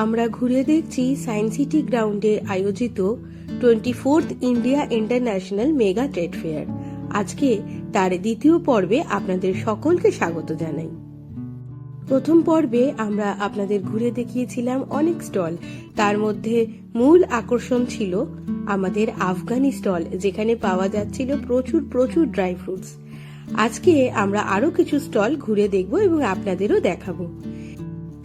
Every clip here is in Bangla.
আমরা ঘুরে দেখছি সায়েন্স সিটি গ্রাউন্ডে আয়োজিত 24th India international mega trade fair. আজকে তার দ্বিতীয় পর্বে আপনাদের সকলকে স্বাগত জানাই। প্রথম পর্বে আমরা আপনাদের ঘুরে দেখিয়েছিলাম অনেক স্টল, তার মধ্যে মূল আকর্ষণ ছিল আমাদের আফগানি স্টল, যেখানে পাওয়া যাচ্ছিল প্রচুর ড্রাই ফ্রুটস। আজকে আমরা আরো কিছু স্টল ঘুরে দেখব এবং আপনাদেরও দেখাবো।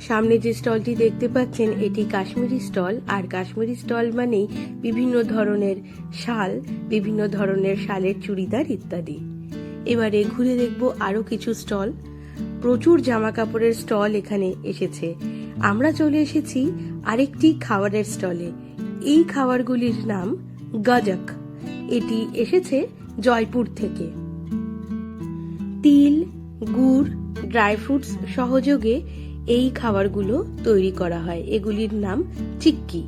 সামনে যে স্টলটি দেখতে পাচ্ছেন এটি কাশ্মীরি স্টল, আর কাশ্মীরি স্টল মানেই বিভিন্ন ধরনের শাল, বিভিন্ন ধরনের শালের চুড়িদার ইত্যাদি। এবারে ঘুরে দেখব আরো কিছু স্টল। প্রচুর জামা কাপড়ের স্টল এখানে এসেছে। আমরা চলে এসেছি আরেকটি খাবারের স্টলে। এই খাবারগুলির নাম গজক। এটি এসেছে জয়পুর থেকে। তিল, গুড়, ড্রাই ফ্রুটস সহযোগে এই খাবারগুলো তৈরি করা হয়। এগুলির নাম চিক্কি।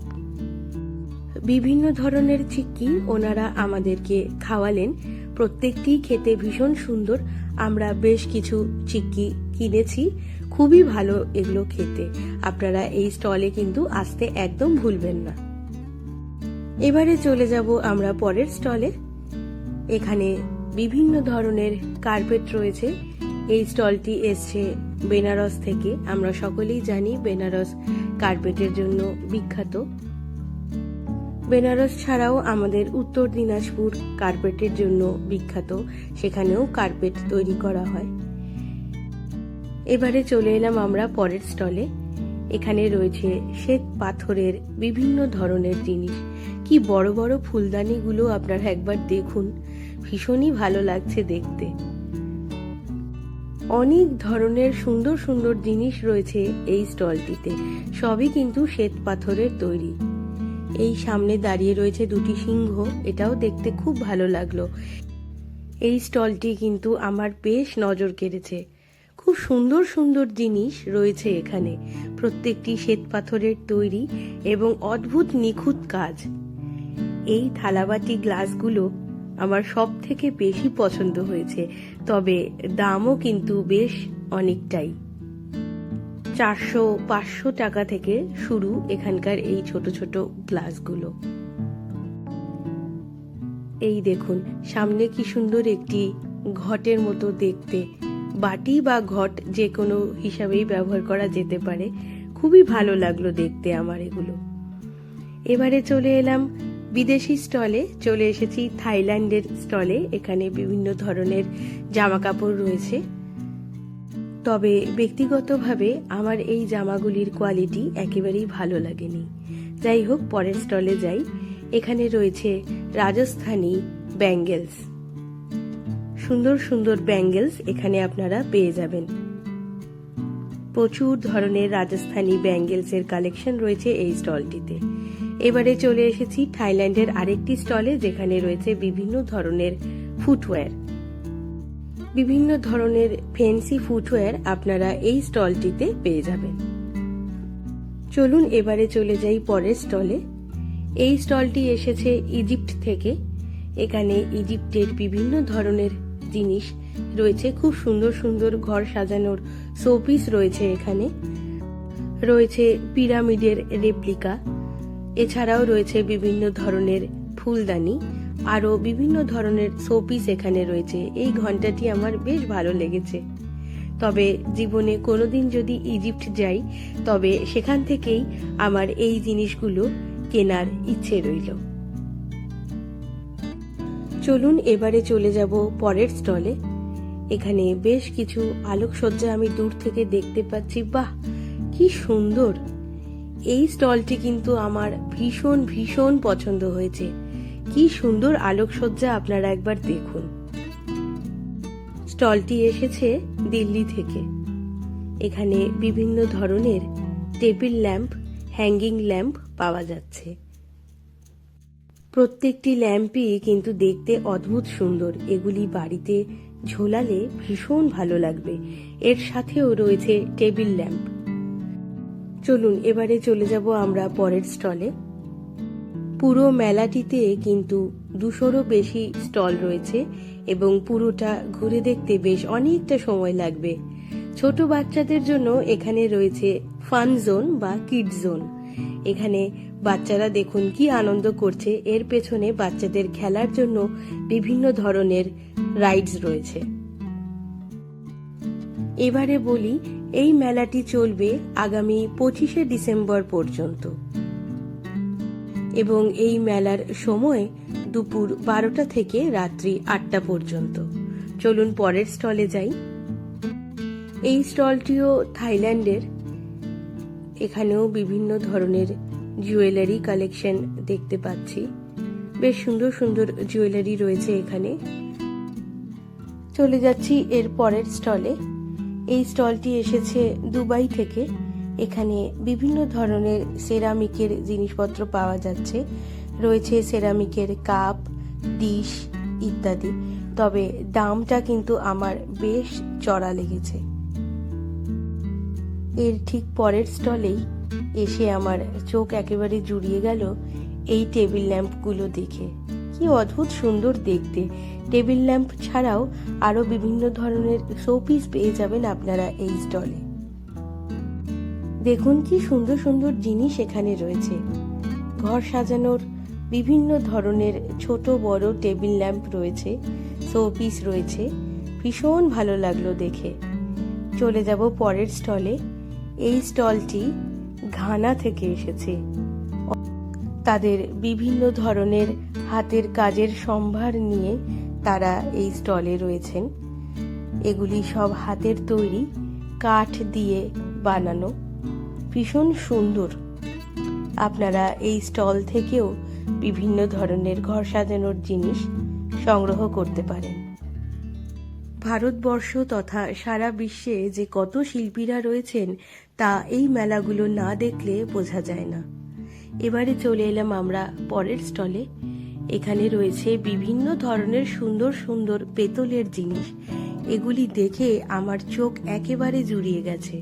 বিভিন্ন ধরনের চিক্কি ওনারা আমাদেরকে খাওয়ালেন। প্রত্যেকটি খেতে ভীষণ সুন্দর। আমরা বেশ কিছু চিক্কি কিনেছি, খুবই ভালো এগুলো খেতে। আপনারা এই স্টলে কিন্তু আসতে একদম ভুলবেন না। এবারে চলে যাব আমরা পরের স্টলে। এখানে বিভিন্ন ধরনের কার্পেট রয়েছে। এই স্টলটি এসছে বেনারস থেকে। আমরা সকলেই জানি বেনারস কার্পেটের জন্য বিখ্যাত। বেনারস ছাড়াও আমাদের উত্তর দিনাজপুর কার্পেটের জন্য বিখ্যাত, সেখানেও কার্পেট তৈরি করা হয়। এবারে চলে এলাম আমরা পরের স্টলে। এখানে রয়েছে শ্বেত পাথরের বিভিন্ন ধরনের জিনিস। কি বড় বড় ফুলদানিগুলো আপনারা একবার দেখুন, ভীষণই ভালো লাগছে দেখতে। অনেক ধরনের সুন্দর সুন্দর জিনিস রয়েছে এই স্টলটিতে, সবই কিন্তু শ্বেত পাথরের তৈরি। এই সামনে দাঁড়িয়ে রয়েছে দুটি সিংহ, এটাও দেখতে খুব ভালো লাগলো। এই স্টলটি কিন্তু আমার বেশ নজর কেড়েছে। খুব সুন্দর সুন্দর জিনিস রয়েছে এখানে, প্রত্যেকটি শ্বেত পাথরের তৈরি এবং অদ্ভুত নিখুঁত কাজ। এই থালাবাটি গ্লাসগুলো আমার সব থেকে বেশি পছন্দ হয়েছে, তবে দামও কিন্তু বেশ অনেকটাই। 400-500 টাকা থেকে শুরু এখানকার এই ছোট ছোট গ্লাসগুলো। এই দেখুন সামনে কি সুন্দর একটি ঘটের মতো দেখতে। বাটি বা ঘট যে কোনো হিসাবেই ব্যবহার করা যেতে পারে। খুবই ভালো লাগলো দেখতে আমার এগুলো। এবারে চলে এলাম বিদেশি স্টলে। চলে এসেছি থাইল্যান্ডের স্টলে। এখানে বিভিন্ন ধরনের জামা কাপড় রয়েছে, তবে ব্যক্তিগতভাবে আমার এই জামাগুলির কোয়ালিটি একেবারেই ভালো লাগেনি। যাই হোক, পরের স্টলে যাই। এখানে রয়েছে রাজস্থানী ব্যাঙ্গেলস। সুন্দর সুন্দর ব্যাঙ্গেলস এখানে আপনারা পেয়ে যাবেন। প্রচুর ধরনের রাজস্থানী ব্যাঙ্গেলসের কালেকশন রয়েছে এই স্টলটিতে। এবারে চলে এসেছি থাইল্যান্ডের আরেকটি স্টলে, যেখানে রয়েছে বিভিন্ন ধরনের ফুটওয়্যার। বিভিন্ন ধরনের ফ্যান্সি ফুটওয়্যার আপনারা এই স্টলটিতে পেয়ে যাবেন। চলুন এবারে চলে যাই পরের স্টলে। এই স্টলটি এসেছে ইজিপ্ট থেকে। এখানে ইজিপ্টের বিভিন্ন ধরনের জিনিস রয়েছে। খুব সুন্দর সুন্দর ঘর সাজানোর শোপিস রয়েছে। এখানে রয়েছে পিরামিডের রেপ্লিকা, এছাড়াও রয়েছে বিভিন্ন ধরনের ফুলদানি, আরো বিভিন্ন ধরনের শোপিস এখানে রয়েছে। এই ঘন্টাটি আমার বেশ ভালো লেগেছে। তবে জীবনে কোনোদিন যদি ইজিপ্ট যাই, তবে সেখান থেকেই আমার এই জিনিসগুলো কেনার ইচ্ছে রইল। চলুন এবারে চলে যাব পরের স্টলে। এখানে বেশ কিছু আলোকসজ্জা আমি দূর থেকে দেখতে পাচ্ছি। বাহ, কি সুন্দর! এই স্টলটি কিন্তু আমার ভীষণ ভীষণ পছন্দ হয়েছে। কি সুন্দর আলোকসজ্জা, আপনারা একবার দেখুন। স্টলটি এসেছে দিল্লি থেকে। এখানে বিভিন্ন ধরনের টেবিল ল্যাম্প, হ্যাঙ্গিং ল্যাম্প পাওয়া যাচ্ছে। প্রত্যেকটি ল্যাম্পই কিন্তু দেখতে অদ্ভুত সুন্দর। এগুলি বাড়িতে ঝোলালে ভীষণ ভালো লাগবে। এর সাথেও রয়েছে টেবিল ল্যাম্প। চলুন এবারে চলে যাব আমরা পরের স্টলে। পুরো মেলাটিতে কিন্তু 200-রও বেশি স্টল রয়েছে এবং পুরোটা ঘুরে দেখতে বেশ অনেকটা সময় লাগবে। ছোট বাচ্চাদের জন্য এখানে রয়েছে ফান জোন বা কিড জোন। এখানে বাচ্চারা দেখুন কি আনন্দ করছে, এর পেছনে বাচ্চাদের খেলার জন্য বিভিন্ন ধরনের রাইডস রয়েছে। এবারে বলি, এই মেলাটি চলবে আগামী 25শে ডিসেম্বর পর্যন্ত এবং এই মেলার সময় দুপুর 12টা থেকে রাত্রি 8টা পর্যন্ত। চলুন পরের স্টলে যাই। এই স্টলটিও থাইল্যান্ডের। এখানেও বিভিন্ন ধরনের জুয়েলারি কালেকশন দেখতে পাচ্ছি। বেশ সুন্দর সুন্দর জুয়েলারি রয়েছে এখানে। চলে যাচ্ছি এর পরের স্টলে। এই স্টলটি এসেছে দুবাই থেকে। এখানে বিভিন্ন ধরনের সেরামিকের জিনিসপত্র পাওয়া যাচ্ছে। রয়েছে সেরামিকের কাপ, ডিশ ইত্যাদি। তবে দামটা কিন্তু আমার বেশ চড়া লেগেছে। এর ঠিক পরের স্টলেই এসে আমার চোখ একেবারে জুড়িয়ে গেল এই টেবিল ল্যাম্পগুলো দেখে। কি অদ্ভুত সুন্দর দেখতে। টেবিল ল্যাম্প ছাড়াও আরো বিভিন্ন ধরনের শোপিস পেয়ে যাবেন আপনারা এই স্টলে। দেখুন কি সুন্দর সুন্দর জিনিস এখানে রয়েছে। ঘর সাজানোর বিভিন্ন ধরনের ছোট বড় টেবিল ল্যাম্প রয়েছে, শোপিস রয়েছে। ভীষণ ভালো লাগলো দেখে। চলে যাব পরের স্টলে। এই স্টলটি ঘানা থেকে এসেছে। তাদের বিভিন্ন ধরনের হাতের কাজের সম্ভার নিয়ে তারা এই স্টলে রয়েছেন। এগুলি সব হাতের তৈরি, কাঠ দিয়ে বানানো, ভীষণ সুন্দর। আপনারা এই স্টল থেকেও বিভিন্ন ধরনের ঘর সাজানোর জিনিস সংগ্রহ করতে পারেন। ভারতবর্ষ তথা সারা বিশ্বে যে কত শিল্পীরা রয়েছেন তা এই মেলাগুলো না দেখলে বোঝা যায় না। এবারে চলে এলাম আমরা পরের স্টলে। এখানে রয়েছে বিভিন্ন ধরনের সুন্দর সুন্দর পেতলের জিনিস। এগুলি দেখে আমার চোখ একেবারে জুড়িয়ে গেছে।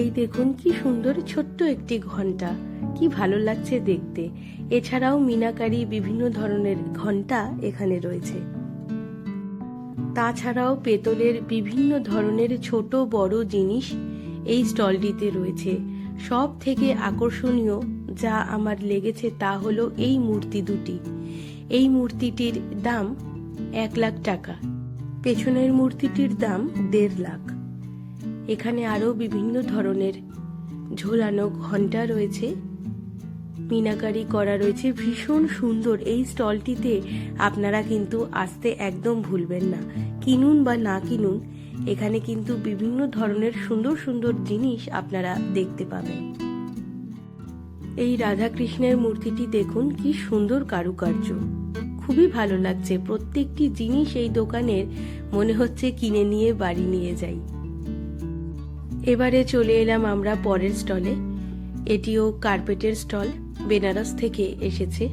এই দেখুন কি সুন্দর ছোট্ট একটি ঘন্টা, কি ভালো লাগছে দেখতে। এছাড়াও মিনাকারি বিভিন্ন ধরনের ঘন্টা এখানে রয়েছে। তাছাড়াও পেতলের বিভিন্ন ধরনের ছোট বড় জিনিস এই স্টলটিতে রয়েছে। সব থেকে আকর্ষণীয় যা আমার লেগেছে তা হলো এই মূর্তি দুটি। এই মূর্তিটির দাম 1 লাখ টাকা, পেছনের মূর্তিটির দাম 1.5 লাখ। এখানে আরো বিভিন্ন ধরনের ঝোলানো ঘন্টা রয়েছে, মিনাকারি করা রয়েছে, ভীষণ সুন্দর। এই স্টলটিতে আপনারা কিন্তু আসতে একদম ভুলবেন না। কিনুন বা না কিনুন, এখানে কিন্তু বিভিন্ন ধরনের সুন্দর সুন্দর জিনিস আপনারা দেখতে পাবেন। এই রাধাকৃষ্ণের মূর্তিটি দেখুন কি সুন্দর কারুকার্য, খুবই ভালো লাগছে। প্রত্যেকটি জিনিস এই দোকানের মনে হচ্ছে কিনে নিয়ে বাড়ি নিয়ে যাই। এবারে চলে এলাম আমরা পরের স্টলে। এটিও কার্পেটের স্টল, বেনারস থেকে এসেছে।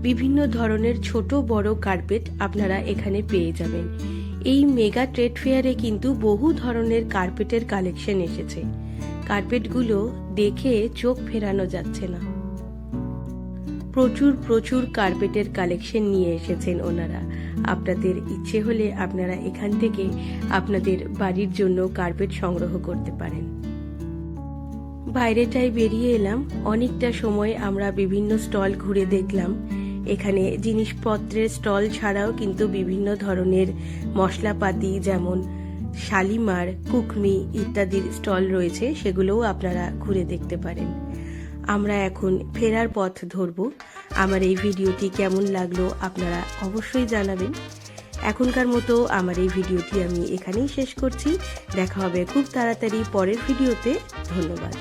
বিভিন্ন ধরনের ছোট বড় কার্পেট আপনারা এখানে পেয়ে যাবেন। এই মেগা ট্রেড ফেয়ারে কিন্তু বহু ধরনের কার্পেটের কালেকশন এসেছে। কার্পেটগুলো দেখে চোখ ফেরানো যাচ্ছে না। প্রচুর প্রচুর কার্পেটের কালেকশন নিয়ে এসেছেন ওনারা। আপনাদের ইচ্ছে হলে আপনারা এখান থেকে আপনাদের বাড়ির জন্য কার্পেট সংগ্রহ করতে পারেন। বাইরেটায় বেরিয়ে এলাম। অনেকটা সময় আমরা বিভিন্ন স্টল ঘুরে দেখলাম। এখানে জিনিসপত্রের স্টল ছাড়াও কিন্তু বিভিন্ন ধরনের মশলাপাতি যেমন শালিমার, কুকমি ইত্যাদির স্টল রয়েছে, সেগুলোও আপনারা ঘুরে দেখতে পারেন। আমরা এখন ফেরার পথ ধরব। আমার এই ভিডিওটি কেমন লাগলো আপনারা অবশ্যই জানাবেন। এখনকার মতো আমার এই ভিডিওটি আমি এখানেই শেষ করছি। দেখা হবে খুব তাড়াতাড়ি পরের ভিডিওতে। ধন্যবাদ।